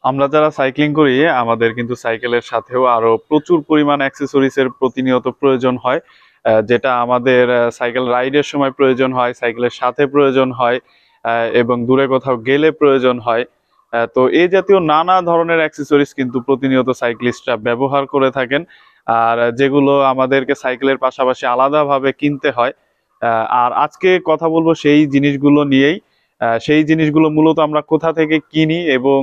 আমরা যারা সাইক্লিং করি আমাদের কিন্তু সাইকেলের সাথেও আরো প্রচুর পরিমাণ অ্যাক্সেসরিজ এর প্রতিনিয়ত প্রয়োজন হয়, যেটা আমাদের সাইকেল রাইডের সময় প্রয়োজন হয়, সাইকেলের সাথে প্রয়োজন হয়, এবং দূরে কোথাও গেলে প্রয়োজন হয়। তো এই জাতীয় নানা ধরনের অ্যাক্সেসরিজ কিন্তু প্রতিনিয়ত সাইক্লিস্টরা ব্যবহার করে থাকেন, আর যেগুলো আমাদেরকে সাইকেলের পাশাপাশি আলাদাভাবে কিনতে হয়। আর আজকে কথা বলবো সেই জিনিসগুলো নিয়েই। সেই জিনিসগুলো মূলত আমরা কোথা থেকে কিনি এবং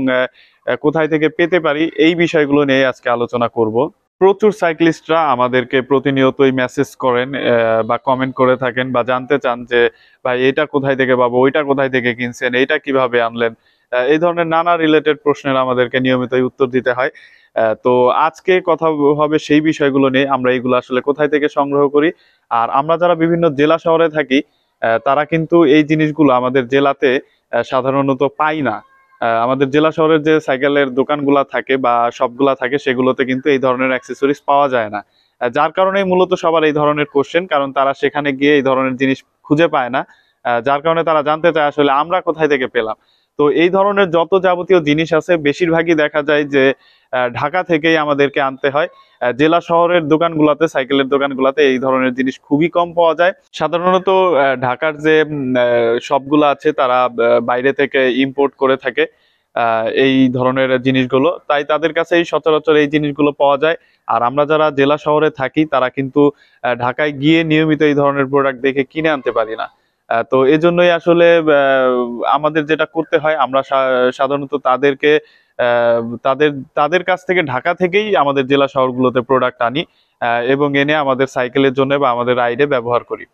কোথায় থেকে পেতে পারি, এই বিষয়গুলো নিয়ে আজকে আলোচনা করব। প্রচুর সাইক্লিস্টরা আমাদেরকে প্রতিনিয়তই মেসেজ করেন বা কমেন্ট করে থাকেন বা জানতে চান যে ভাই এটা কোথায় থেকে পাবো, ওইটা কোথায় থেকে কিনছেন, এইটা কিভাবে আনলেন। এই ধরনের নানা রিলেটেড প্রশ্নের আমাদেরকে নিয়মিতই উত্তর দিতে হয়। তো আজকে কথা হবে সেই বিষয়গুলো নিয়ে, আমরা এইগুলো আসলে কোথায় থেকে সংগ্রহ করি। আর আমরা যারা বিভিন্ন জেলা শহরে থাকি, তারা কিন্তু এই জিনিসগুলো আমাদের জেলাতে সাধারণত পাই না। আমাদের জেলা শহরের যে সাইকেলের দোকানগুলা থাকে বা শপগুলা থাকে, সেগুলোতে কিন্তু এই ধরনের অ্যাক্সেসরিজ পাওয়া যায় না। যার কারণেই মূলত সবার এই ধরনের কোশ্চেন, কারণ তারা সেখানে গিয়ে এই ধরনের জিনিস খুঁজে পায় না। যার কারণে তারা জানতে চায় আসলে আমরা কোথায় থেকে পেলাম। তো এই ধরনের যত যাবতীয় জিনিস আছে বেশিরভাগই দেখা যায় যে ঢাকা থেকেই আমাদেরকে আনতে হয়। জেলা শহরের দোকানগুলোতে, সাইকেলের দোকানগুলোতে এই ধরনের জিনিস খুবই কম পাওয়া যায়। সাধারণত ঢাকার যে শপগুলো আছে তারা বাইরে থেকে ইম্পোর্ট করে থাকে এই ধরনের জিনিসগুলো, তাই তাদের কাছেই সচরাচর এই জিনিসগুলো পাওয়া যায়। আর আমরা যারা জেলা শহরে থাকি তারা কিন্তু ঢাকায় গিয়ে নিয়মিত এই ধরনের প্রোডাক্ট দেখে কিনে আনতে পারি না। তো এজন্যই আসলে আমাদের যেটা করতে হয়, আমরা সাধারণত তাদেরকে আহ, তাদের তাদের কাছ থেকে, ঢাকা থেকেই আমাদের জেলা শহরগুলোতে প্রোডাক্ট আনি এবং এনে আমাদের সাইকেলের জন্য বা আমাদের রাইডে ব্যবহার করি।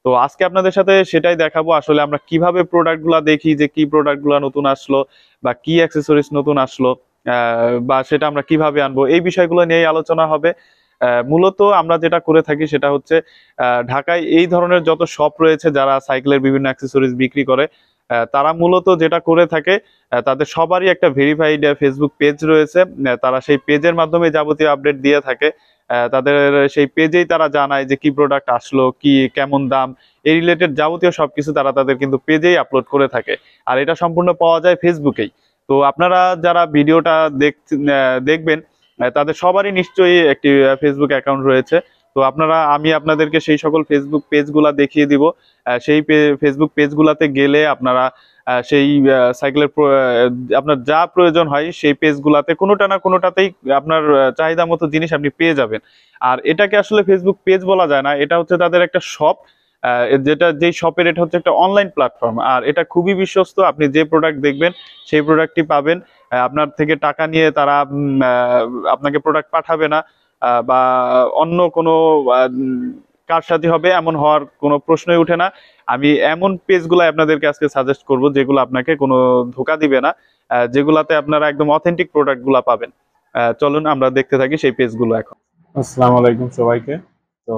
তো আজকে আপনাদের সাথে সেটাই দেখাবো আসলে আমরা কিভাবে প্রোডাক্ট গুলা দেখি যে কি প্রোডাক্ট গুলা নতুন আসলো বা কি অ্যাক্সেসরিজ নতুন আসলো, বা সেটা আমরা কিভাবে আনবো, এই বিষয়গুলো নিয়েই আলোচনা হবে। মূলত আমরা যেটা করে থাকি সেটা হচ্ছে ঢাকায় এই ধরনের যত শপ রয়েছে যারা সাইকেলের বিভিন্ন অ্যাক্সেসরিজ বিক্রি করে, তারা মূলত যেটা করে থাকে, তাদের সবারই একটা ভেরিফাইড ফেসবুক পেজ রয়েছে। তারা সেই পেজের মাধ্যমে যাবতীয় আপডেট দিয়ে থাকে। তাদের সেই পেজেই তারা জানায় যে কি প্রোডাক্ট আসলো, কি কেমন দাম, এই রিলেটেড যাবতীয় সবকিছু তারা তাদের কিন্তু পেজেই আপলোড করে থাকে। আর এটা সম্পূর্ণ পাওয়া যায় ফেসবুকেই। তো আপনারা যারা ভিডিওটা দেখবেন, তাদের সবারই নিশ্চয়ই একটি ফেসবুক অ্যাকাউন্ট রয়েছে। তো আমি আপনাদেরকে সেই সকল ফেসবুক পেজগুলা দেখিয়ে দিব। সেই ফেসবুক পেজগুলাতে গেলে আপনারা সেই সাইকেলের আপনার যা প্রয়োজন হয় সেই পেজগুলাতে কোনোটা না কোনোটাতেই আপনার চাহিদা মতো জিনিস আপনি পেয়ে যাবেন। আর এটাকে আসলে ফেসবুক পেজ বলা যায় না, এটা হচ্ছে তাদের একটা শপ। যেটা যেই শপের, এটা হচ্ছে একটা অনলাইন প্ল্যাটফর্ম, আর এটা খুবই বিশ্বস্ত। আপনি যে প্রোডাক্ট দেখবেন সেই প্রোডাক্টটি পাবেন। আপনার থেকে টাকা নিয়ে তারা আপনাকে প্রোডাক্ট পাঠাবে না, বা অন্য কোনো কারসাজি হবে এমন হওয়ার কোনো প্রশ্নই উঠে না। আমি এমন পেজগুলো আপনাদেরকে আজকে সাজেস্ট করব যেগুলো আপনাকে কোনো ধোকা দিবে না, যেগুলাতে আপনারা একদম অথেন্টিক প্রোডাক্ট গুলা পাবেন। চলুন আমরা দেখতে থাকি সেই পেজগুলো এখন। আসসালামু আলাইকুম সবাইকে। তো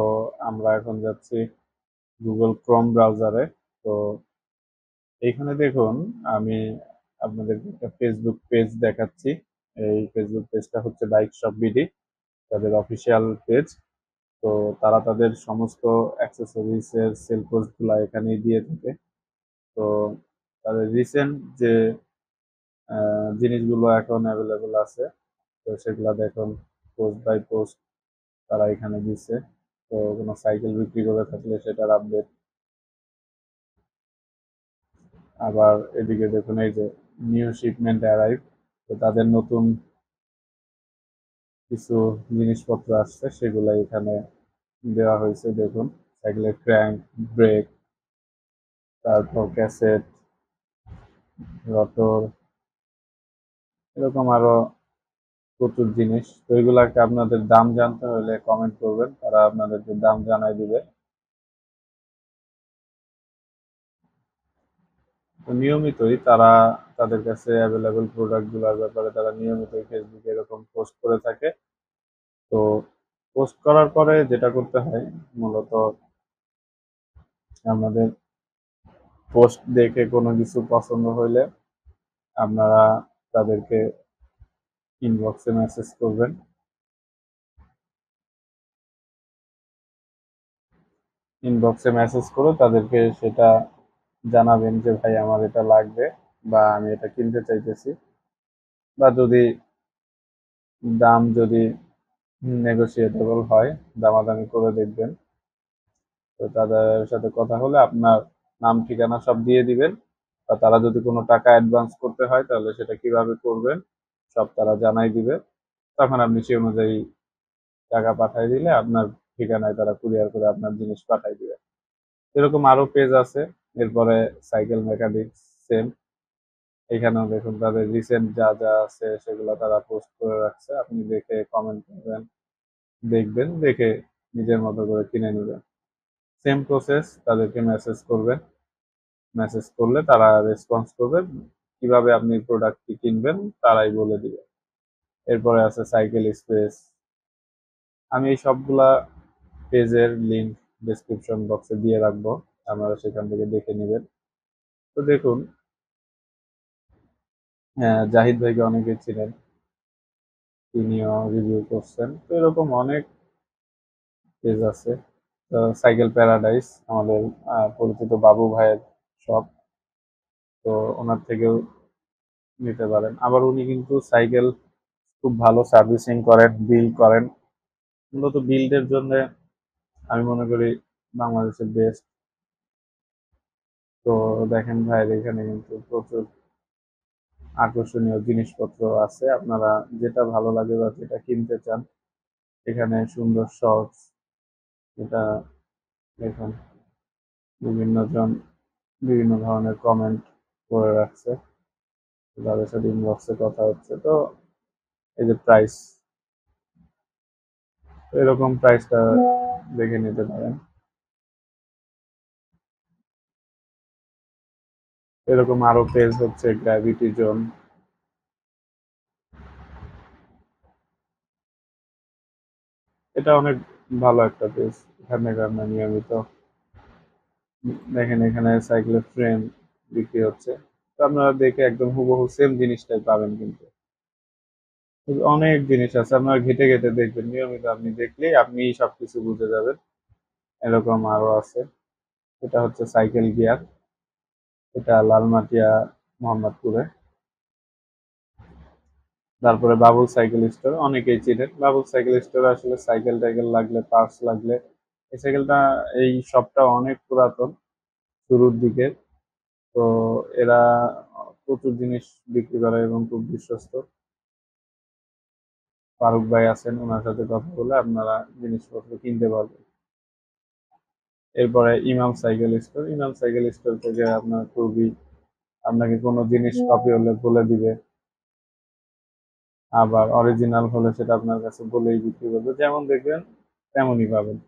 আমরা এখন যাচ্ছি গুগল ক্রোম ব্রাউজারে। তো এইখানে দেখুন, আমি আপনাদেরকে একটা ফেসবুক পেজ দেখাচ্ছি। এই ফেসবুক পেজটা হচ্ছে বাইক শপ বিডি, তাদের অফিসিয়াল পেজ। তো তারা তাদের সমস্ত অ্যাক্সেসরিজ এর সেল পোস্ট গুলা এখানেই দিয়ে থাকে। তো তাদের রিসেন্ট যে জিনিসগুলো এখন অ্যাভেলেবল আছে, তো সেগুলা দেখুন, পোস্ট বাই পোস্ট তারা এখানে দিচ্ছে। তো কোনো সাইকেল বিক্রি করে থাকলে সেটার আপডেট। আবার এদিকে দেখুন, এই যে নিউ শিপমেন্ট অ্যারাইভ, তো তাদের নতুন কিছু জিনিসপত্র আসছে, সেগুলো এখানে দেওয়া হয়েছে। দেখুন, সাইকেলের ক্র্যাঙ্ক, ব্রেক, তারপর ক্যাসেট, রটর, এরকম আরো প্রচুর জিনিস। তো এগুলাকে আপনাদের দাম জানতে হলে কমেন্ট করবেন, তারা আপনাদেরকে দাম জানাই দিবে। তো নিয়মিতই তারা তাদের কাছে অ্যাভেলেবল প্রোডাক্ট গুলার ব্যাপারে তারা নিয়মিতই ফেসবুকে এরকম পোস্ট করে থাকে। তো পোস্ট করার পরে যেটা করতে হয় মূলত, আমাদের পোস্ট দেখে কোনো কিছু পছন্দ হইলে আপনারা তাদেরকে ইনবক্সে মেসেজ করবেন। ইনবক্সে মেসেজ করে তাদেরকে সেটা জানাবেন যে ভাই আমার এটা লাগবে বা আমি এটা কিনতে চাইতেছি। বা যদি দাম যদি নেগোশিয়েটেবল হয়, দামাদামি করে দেখবেন। তো তাদের সাথে কথা হলে আপনার নাম ঠিকানা সব দিয়ে দিবেন, বা তারা যদি কোনো টাকা অ্যাডভান্স করতে হয় তাহলে সেটা কিভাবে করবেন সব তারা জানাই দিবে। তখন আপনি সেই অনুযায়ী টাকা পাঠিয়ে দিলে আপনার ঠিকানায় তারা কুরিয়ার করে আপনার জিনিস পাঠিয়ে দিবে। এরকম আরো পেজ আছে। এরপরে সাইকেল মেকানিক্স সেম, এখানেও দেখুন তাদের রিসেন্ট যা যা আছে সেগুলো তারা পোস্ট করে রাখছে, আপনি দেখে কমেন্ট করবেন, দেখবেন, দেখে নিজের মতো করে কিনে নেবেন। সেম প্রসেস, তাদেরকে মেসেজ করবেন, মেসেজ করলে তারা রেসপন্স করবে, কিভাবে আপনি প্রোডাক্টটি কিনবেন তারাই বলে দিবে। এরপরে আছে সাইকেল স্পেস। আমি এই সবগুলা পেজের লিংক ডেসক্রিপশন বক্সে দিয়ে রাখবো, আপনারা সেখান থেকে দেখে নেবেন। তো দেখুন, জাহিদ ভাইকে অনেকে ছিলেন, তিনিও রিভিউ করছেন। তো এরকম অনেক পেজ আছে। তো সাইকেল প্যারাডাইস আমাদের পরিচিত বাবু ভাইয়ের শপ, তো ওনার থেকেও নিতে পারেন। আবার উনি কিন্তু সাইকেল খুব ভালো সার্ভিসিং করেন, বিল্ড করেন। মূলত বিল্ডের জন্য আমি মনে করি বাংলাদেশের বেস্ট। তো দেখেন ভাইয়ের এখানে কিন্তু প্রচুর আকর্ষণীয় জিনিসপত্র আছে, আপনারা যেটা ভালো লাগে বা যেটা কিনতে চান। এখানে সুন্দর শর্টস, এটা দেখুন বিভিন্ন জন বিভিন্ন ধরনের কমেন্ট করে রাখছে, তাদের সাথে ইনবক্সে কথা হচ্ছে। তো এই যে প্রাইস, এরকম প্রাইসটা দেখে নিতে পারেন। এরকম আরো পেজ হচ্ছে গ্র্যাভিটি জোন, এটা অনেক ভালো একটা পেজ। এখানে আপনার নিয়মিত দেখেন এখানে সাইকেলের ফ্রেম বিক্রি হচ্ছে, তো আপনারা দেখে একদম হুবহু সেম জিনিসটাই পাবেন। কিন্তু অনেক জিনিস আছে, আপনারা ঘেটে ঘেটে দেখবেন, নিয়মিত আপনি দেখলেই আপনি সবকিছু বুঝে যাবেন। এরকম আরো আছে। এটা হচ্ছে সাইকেল গিয়ার, এটা লালমাটিয়া মোহাম্মদপুরে। তারপরে বাবুল সাইকেল স্টোর, অনেকেই চিনেন বাবুল সাইকেল স্টোর। আসলে সাইকেল টাইকেল লাগলে, পার্টস লাগলে, এই সাইকেলটা, এই শপটা অনেক পুরাতন, শুরুর দিকে। তো এরা প্রচুর জিনিস বিক্রি করে এবং খুব বিশ্বস্ত। ফারুক ভাই আছেন, ওনার সাথে কথা বলে আপনারা জিনিসপত্র কিনতে পারবেন। এরপরে ইমাম সাইকেল স্টোর, ইমাম সাইকেল স্টোর থেকে আপনার খুবই, আপনাকে কোনো জিনিস কপি হলে বলে দিবে, আবার অরিজিনাল হলে সেটা আপনার কাছে বলেই বিক্রি করবে, যেমন দেখবেন তেমনই পাবেন।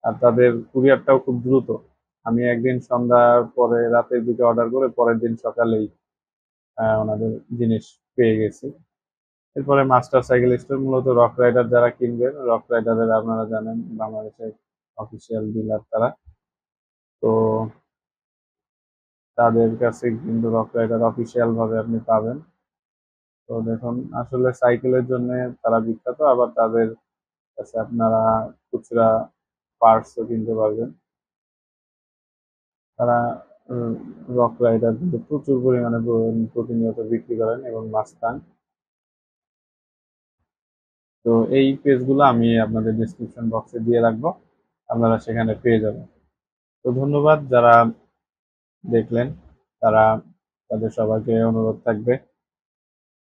আর তাদের কুরিয়ারটাও খুব দ্রুত। আমি একদিন সন্ধ্যার পরে রাতের দিকে অর্ডার করে পরের দিন সকালেই ওনাদের জিনিস পেয়ে গেছি। এরপরে মাস্টার সাইকেল স্টোর, মূলত রক রাইডার যারা কিনবেন, রক রাইডারের আপনারা জানেন বাংলাদেশের অফিসিয়াল ডিলার তারা। তো তাদের কাছে কিন্তু রক রাইডার অফিসিয়াল ভাবে আপনি পাবেন। তো দেখুন, আসলে সাইকেলের জন্য তারা বিখ্যাত, আবার তাদের কাছে আপনারা খুচরা পার্টসও কিনতে পারবেন। তারা রক রাইডার কিন্তু প্রচুর পরিমাণে প্রতিনিয়ত বিক্রি করেন, এবং মাস্তাং। তো এই পেজগুলো আমি আপনাদের ডিসক্রিপশন বক্সে দিয়ে রাখবো, আপনারা সেখানে পেয়ে যাবেন। তো ধন্যবাদ যারা দেখলেন, তারা, তাদের সবাইকে অনুরোধ থাকবে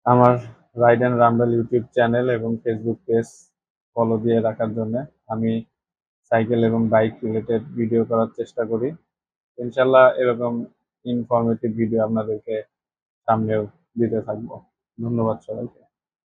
আমার রাইড অ্যান্ড রামবেল ইউটিউব চ্যানেল এবং ফেসবুক পেজ ফলো দিয়ে রাখার জন্য। আমি সাইকেল এবং বাইক রিলেটেড ভিডিও করার চেষ্টা করি, ইনশাল্লাহ এরকম ইনফরমেটিভ ভিডিও আপনাদেরকে সামনেও দিতে থাকবো। ধন্যবাদ সবাইকে।